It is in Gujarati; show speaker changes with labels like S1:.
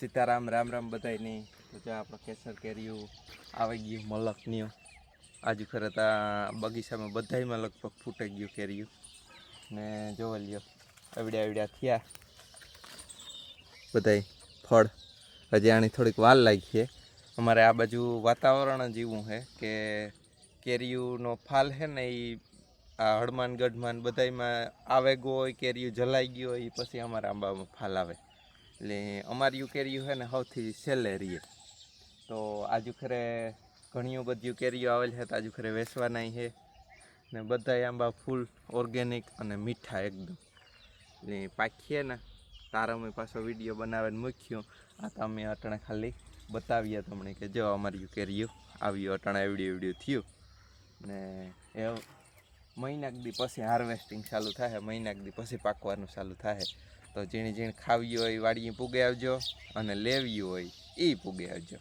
S1: સીતારામ રામ રામ બધાયની તો જો આપણો કેસર કેરીયું આવી ગયું મલકન્યું આજુ ખરે તા બગીચામાં બધાયમાં લગભગ ફૂટાઈ ગયું કેરીયું ને જોવા લ્યો આવડ્યા થયા બધાય ફળ હજી આની થોડીક વાર લાગી છે અમારે આ બાજુ વાતાવરણ જ એવું છે કે કેરીયુંનો ફાલ છે ને એ આ હળમાન ગઢમાન બધાયમાં આવેગો હોય કેરીયું જલાઈ ગયું હોય એ પછી અમારા આંબામાં ફાલ આવે એટલે અમારી કેરીયું છે ને સૌથી છેલ્લે રહીએ તો આજુ ખરે ઘણીઓ બધી કેરીઓ આવેલ છે તો આજુ ખરે વેચવાના છે ને બધા આંબા ફૂલ ઓર્ગેનિક અને મીઠા એકદમ એટલે પાકીએ ને તારા મેં પાછો વિડીયો બનાવીને મૂક્યો આ તો અમે અટાણે ખાલી બતાવીએ તમને કે જો અમારી કેરીયું આવ્યું અટાણે એવડી થયું ને એ મહિનાક દી પછી હાર્વેસ્ટિંગ ચાલુ થાય મહિનાક દી પછી પાકવાનું ચાલુ થાય તો જેણે ખાવી હોય વાડીએ પૂગે આવજો અને લેવી હોય એ પૂગે આવજો।